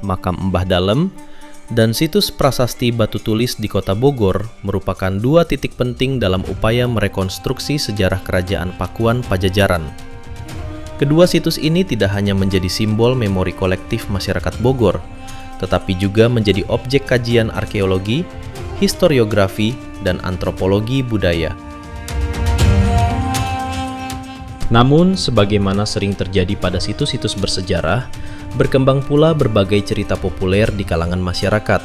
Makam Mbah Dalem, dan situs prasasti batu tulis di Kota Bogor merupakan dua titik penting dalam upaya merekonstruksi sejarah Kerajaan Pakuan Pajajaran. Kedua situs ini tidak hanya menjadi simbol memori kolektif masyarakat Bogor, tetapi juga menjadi objek kajian arkeologi, historiografi, dan antropologi budaya. Namun, sebagaimana sering terjadi pada situs-situs bersejarah, berkembang pula berbagai cerita populer di kalangan masyarakat,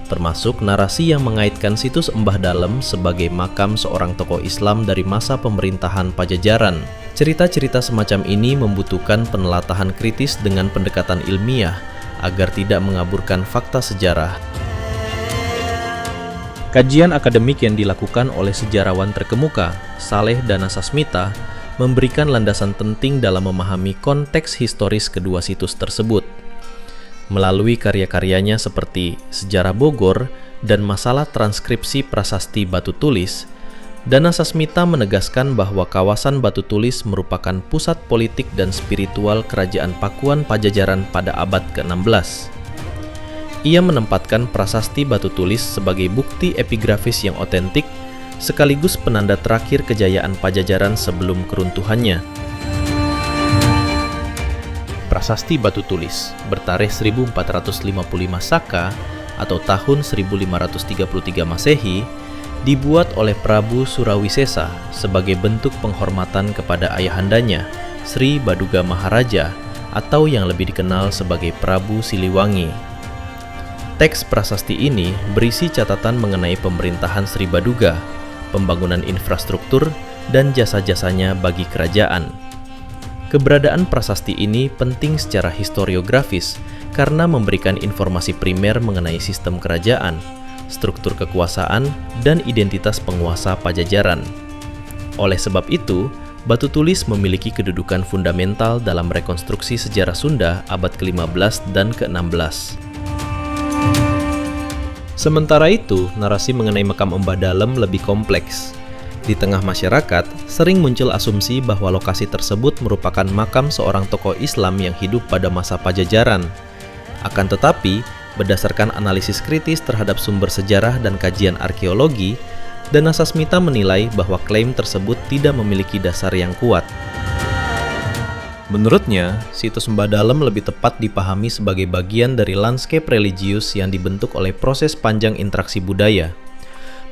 termasuk narasi yang mengaitkan situs Mbah Dalem sebagai makam seorang tokoh Islam dari masa pemerintahan Pajajaran. Cerita-cerita semacam ini membutuhkan penelatahan kritis dengan pendekatan ilmiah agar tidak mengaburkan fakta sejarah. Kajian akademik yang dilakukan oleh sejarawan terkemuka, Saleh Danasasmita, memberikan landasan penting dalam memahami konteks historis kedua situs tersebut. Melalui karya-karyanya seperti Sejarah Bogor dan Masalah Transkripsi Prasasti Batu Tulis, Danasasmita menegaskan bahwa kawasan Batu Tulis merupakan pusat politik dan spiritual Kerajaan Pakuan Pajajaran pada abad ke-16. Ia menempatkan prasasti Batu Tulis sebagai bukti epigrafis yang otentik sekaligus penanda terakhir kejayaan Pajajaran sebelum keruntuhannya. Prasasti Batu Tulis bertarikh 1455 Saka atau tahun 1533 Masehi dibuat oleh Prabu Surawisesa sebagai bentuk penghormatan kepada ayahandanya, Sri Baduga Maharaja, atau yang lebih dikenal sebagai Prabu Siliwangi. Teks prasasti ini berisi catatan mengenai pemerintahan Sri Baduga, pembangunan infrastruktur, dan jasa-jasanya bagi kerajaan. Keberadaan prasasti ini penting secara historiografis karena memberikan informasi primer mengenai sistem kerajaan, struktur kekuasaan, dan identitas penguasa Pajajaran. Oleh sebab itu, Batu Tulis memiliki kedudukan fundamental dalam rekonstruksi sejarah Sunda abad ke-15 dan ke-16. Sementara itu, narasi mengenai makam Mbah Dalem lebih kompleks. Di tengah masyarakat, sering muncul asumsi bahwa lokasi tersebut merupakan makam seorang tokoh Islam yang hidup pada masa Pajajaran. Akan tetapi, berdasarkan analisis kritis terhadap sumber sejarah dan kajian arkeologi, Danasasmita menilai bahwa klaim tersebut tidak memiliki dasar yang kuat. Menurutnya, situs Mbah Dalem lebih tepat dipahami sebagai bagian dari landscape religius yang dibentuk oleh proses panjang interaksi budaya,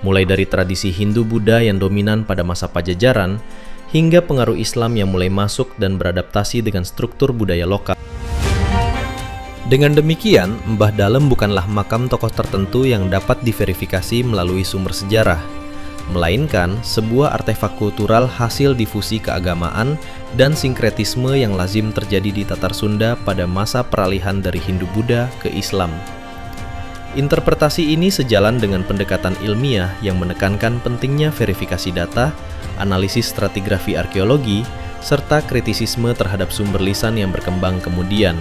mulai dari tradisi Hindu-Buddha yang dominan pada masa Pajajaran, hingga pengaruh Islam yang mulai masuk dan beradaptasi dengan struktur budaya lokal. Dengan demikian, Mbah Dalem bukanlah makam tokoh tertentu yang dapat diverifikasi melalui sumber sejarah, melainkan sebuah artefak kultural hasil difusi keagamaan dan sinkretisme yang lazim terjadi di Tatar Sunda pada masa peralihan dari Hindu-Buddha ke Islam. Interpretasi ini sejalan dengan pendekatan ilmiah yang menekankan pentingnya verifikasi data, analisis stratigrafi arkeologi, serta kritisisme terhadap sumber lisan yang berkembang kemudian.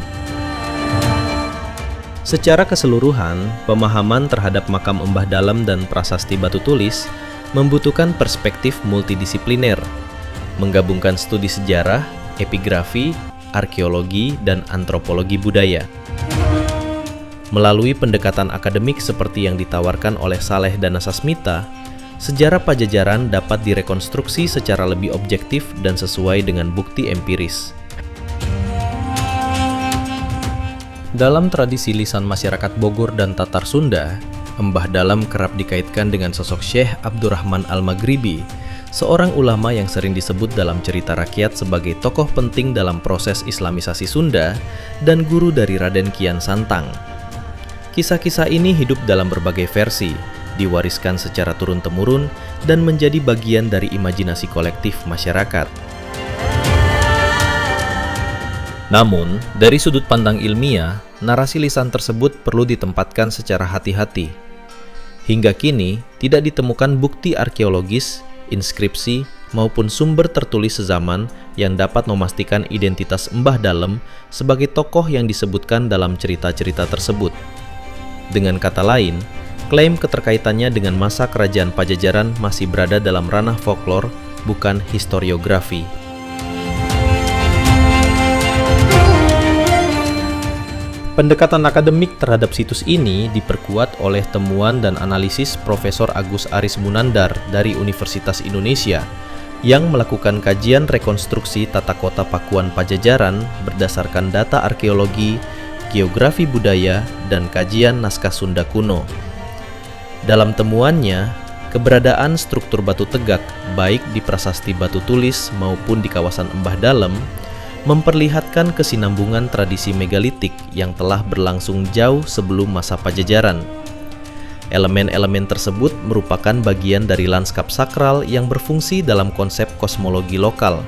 Secara keseluruhan, pemahaman terhadap makam Mbah Dalem dan prasasti Batu Tulis membutuhkan perspektif multidisipliner, menggabungkan studi sejarah, epigrafi, arkeologi, dan antropologi budaya. Melalui pendekatan akademik seperti yang ditawarkan oleh Saleh Danasasmita, sejarah Pajajaran dapat direkonstruksi secara lebih objektif dan sesuai dengan bukti empiris. Dalam tradisi lisan masyarakat Bogor dan Tatar Sunda, Mbah Dalem kerap dikaitkan dengan sosok Syekh Abdurrahman Al-Maghribi, seorang ulama yang sering disebut dalam cerita rakyat sebagai tokoh penting dalam proses Islamisasi Sunda dan guru dari Raden Kian Santang. Kisah-kisah ini hidup dalam berbagai versi, diwariskan secara turun-temurun, dan menjadi bagian dari imajinasi kolektif masyarakat. Namun, dari sudut pandang ilmiah, narasi lisan tersebut perlu ditempatkan secara hati-hati. Hingga kini, tidak ditemukan bukti arkeologis, inskripsi, maupun sumber tertulis sezaman yang dapat memastikan identitas Mbah Dalem sebagai tokoh yang disebutkan dalam cerita-cerita tersebut. Dengan kata lain, klaim keterkaitannya dengan masa kerajaan Pajajaran masih berada dalam ranah folklor, bukan historiografi. Pendekatan akademik terhadap situs ini diperkuat oleh temuan dan analisis Profesor Agus Aris Munandar dari Universitas Indonesia yang melakukan kajian rekonstruksi tata kota Pakuan Pajajaran berdasarkan data arkeologi, geografi budaya, dan kajian naskah Sunda kuno. Dalam temuannya, keberadaan struktur batu tegak baik di prasasti batu tulis maupun di kawasan Embah Dalem memperlihatkan kesinambungan tradisi megalitik yang telah berlangsung jauh sebelum masa Pajajaran. Elemen-elemen tersebut merupakan bagian dari lanskap sakral yang berfungsi dalam konsep kosmologi lokal,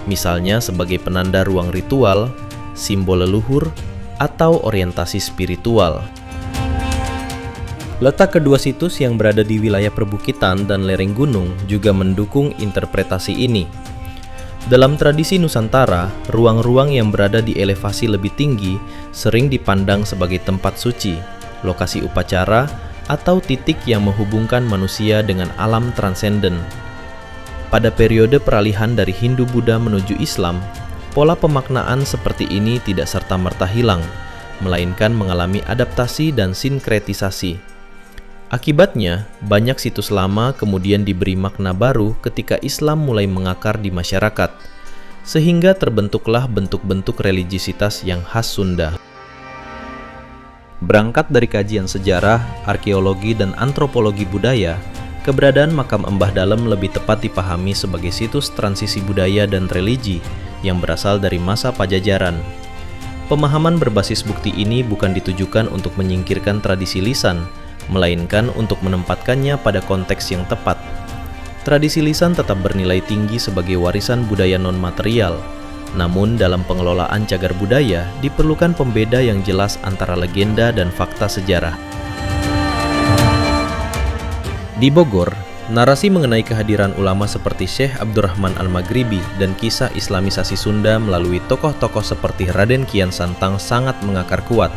misalnya sebagai penanda ruang ritual, simbol leluhur, atau orientasi spiritual. Letak kedua situs yang berada di wilayah perbukitan dan lereng gunung juga mendukung interpretasi ini. Dalam tradisi Nusantara, ruang-ruang yang berada di elevasi lebih tinggi sering dipandang sebagai tempat suci, lokasi upacara, atau titik yang menghubungkan manusia dengan alam transenden. Pada periode peralihan dari Hindu-Buddha menuju Islam, pola pemaknaan seperti ini tidak serta-merta hilang, melainkan mengalami adaptasi dan sinkretisasi. Akibatnya, banyak situs lama kemudian diberi makna baru ketika Islam mulai mengakar di masyarakat, sehingga terbentuklah bentuk-bentuk religiusitas yang khas Sunda. Berangkat dari kajian sejarah, arkeologi, dan antropologi budaya, keberadaan makam Embah Dalem lebih tepat dipahami sebagai situs transisi budaya dan religi yang berasal dari masa Pajajaran. Pemahaman berbasis bukti ini bukan ditujukan untuk menyingkirkan tradisi lisan, melainkan untuk menempatkannya pada konteks yang tepat. Tradisi lisan tetap bernilai tinggi sebagai warisan budaya non-material, namun dalam pengelolaan cagar budaya diperlukan pembeda yang jelas antara legenda dan fakta sejarah. Di Bogor, narasi mengenai kehadiran ulama seperti Syekh Abdurrahman Al-Maghribi dan kisah islamisasi Sunda melalui tokoh-tokoh seperti Raden Kian Santang sangat mengakar kuat.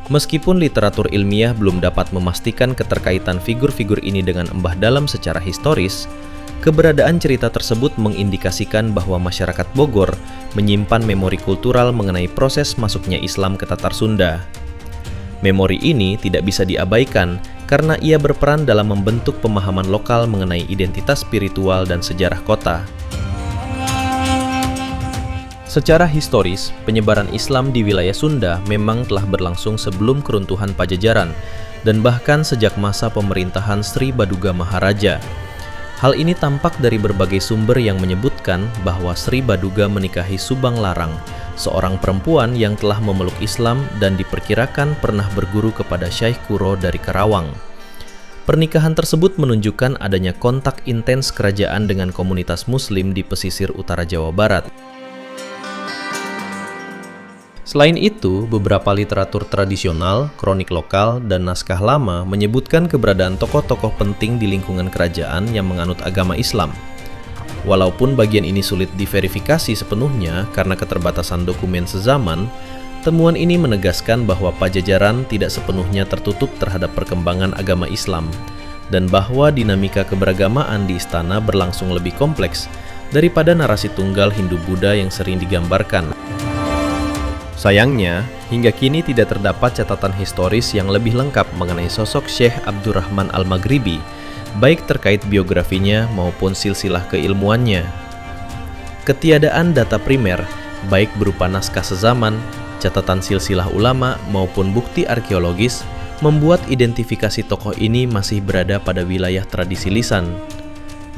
Meskipun literatur ilmiah belum dapat memastikan keterkaitan figur-figur ini dengan Embah Dalem secara historis, keberadaan cerita tersebut mengindikasikan bahwa masyarakat Bogor menyimpan memori kultural mengenai proses masuknya Islam ke Tatar Sunda. Memori ini tidak bisa diabaikan karena ia berperan dalam membentuk pemahaman lokal mengenai identitas spiritual dan sejarah kota. Secara historis, penyebaran Islam di wilayah Sunda memang telah berlangsung sebelum keruntuhan Pajajaran dan bahkan sejak masa pemerintahan Sri Baduga Maharaja. Hal ini tampak dari berbagai sumber yang menyebutkan bahwa Sri Baduga menikahi Subang Larang, seorang perempuan yang telah memeluk Islam dan diperkirakan pernah berguru kepada Syekh Kuro dari Karawang. Pernikahan tersebut menunjukkan adanya kontak intens kerajaan dengan komunitas Muslim di pesisir utara Jawa Barat. Selain itu, beberapa literatur tradisional, kronik lokal, dan naskah lama menyebutkan keberadaan tokoh-tokoh penting di lingkungan kerajaan yang menganut agama Islam. Walaupun bagian ini sulit diverifikasi sepenuhnya karena keterbatasan dokumen sezaman, temuan ini menegaskan bahwa Pajajaran tidak sepenuhnya tertutup terhadap perkembangan agama Islam, dan bahwa dinamika keberagamaan di istana berlangsung lebih kompleks daripada narasi tunggal Hindu-Buddha yang sering digambarkan. Sayangnya, hingga kini tidak terdapat catatan historis yang lebih lengkap mengenai sosok Syekh Abdurrahman Al-Maghribi, baik terkait biografinya maupun silsilah keilmuannya. Ketiadaan data primer, baik berupa naskah sezaman, catatan silsilah ulama, maupun bukti arkeologis, membuat identifikasi tokoh ini masih berada pada wilayah tradisi lisan.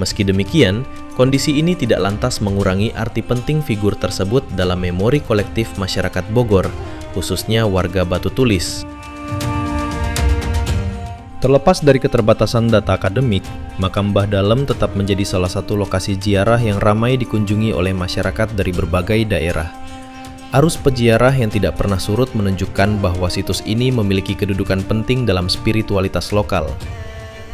Meski demikian, kondisi ini tidak lantas mengurangi arti penting figur tersebut dalam memori kolektif masyarakat Bogor, khususnya warga Batu Tulis. Terlepas dari keterbatasan data akademik, makam Mbah Dalem tetap menjadi salah satu lokasi ziarah yang ramai dikunjungi oleh masyarakat dari berbagai daerah. Arus peziarah yang tidak pernah surut menunjukkan bahwa situs ini memiliki kedudukan penting dalam spiritualitas lokal.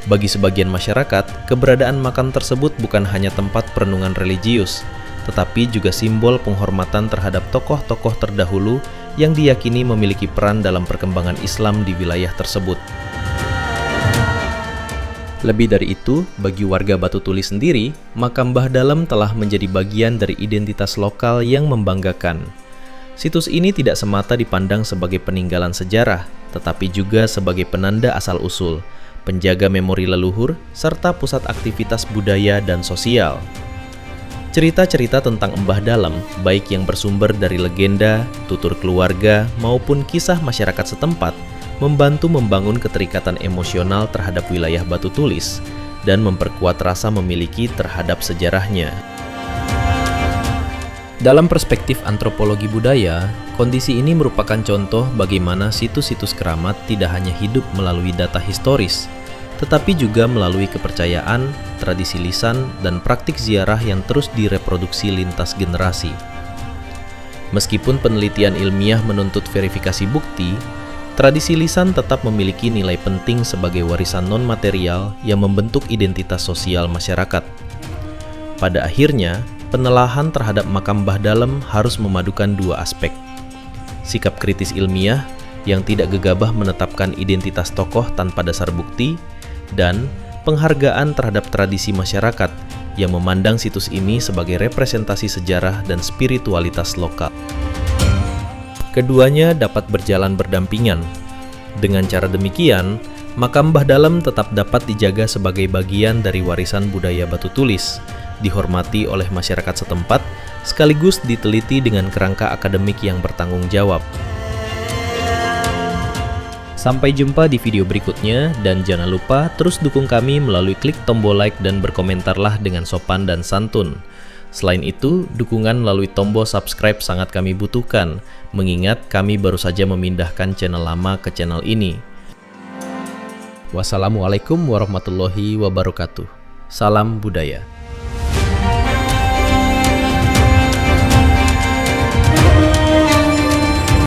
Bagi sebagian masyarakat, keberadaan makam tersebut bukan hanya tempat perenungan religius, tetapi juga simbol penghormatan terhadap tokoh-tokoh terdahulu yang diyakini memiliki peran dalam perkembangan Islam di wilayah tersebut. Lebih dari itu, bagi warga Batu Tulis sendiri, makam Mbah Dalem telah menjadi bagian dari identitas lokal yang membanggakan. Situs ini tidak semata dipandang sebagai peninggalan sejarah, tetapi juga sebagai penanda asal-usul, penjaga memori leluhur, serta pusat aktivitas budaya dan sosial. Cerita-cerita tentang Embah Dalem, baik yang bersumber dari legenda, tutur keluarga, maupun kisah masyarakat setempat, membantu membangun keterikatan emosional terhadap wilayah Batu Tulis dan memperkuat rasa memiliki terhadap sejarahnya. Dalam perspektif antropologi budaya, kondisi ini merupakan contoh bagaimana situs-situs keramat tidak hanya hidup melalui data historis, tetapi juga melalui kepercayaan, tradisi lisan, dan praktik ziarah yang terus direproduksi lintas generasi. Meskipun penelitian ilmiah menuntut verifikasi bukti, tradisi lisan tetap memiliki nilai penting sebagai warisan non-material yang membentuk identitas sosial masyarakat. Pada akhirnya, penelahan terhadap makam Mbah Dalem harus memadukan dua aspek. Sikap kritis ilmiah yang tidak gegabah menetapkan identitas tokoh tanpa dasar bukti, dan penghargaan terhadap tradisi masyarakat yang memandang situs ini sebagai representasi sejarah dan spiritualitas lokal. Keduanya dapat berjalan berdampingan. Dengan cara demikian, makam Mbah Dalem tetap dapat dijaga sebagai bagian dari warisan budaya Batu Tulis, dihormati oleh masyarakat setempat, sekaligus diteliti dengan kerangka akademik yang bertanggung jawab. Sampai jumpa di video berikutnya, dan jangan lupa terus dukung kami melalui klik tombol like dan berkomentarlah dengan sopan dan santun. Selain itu, dukungan melalui tombol subscribe sangat kami butuhkan, mengingat kami baru saja memindahkan channel lama ke channel ini. Wassalamualaikum warahmatullahi wabarakatuh. Salam budaya.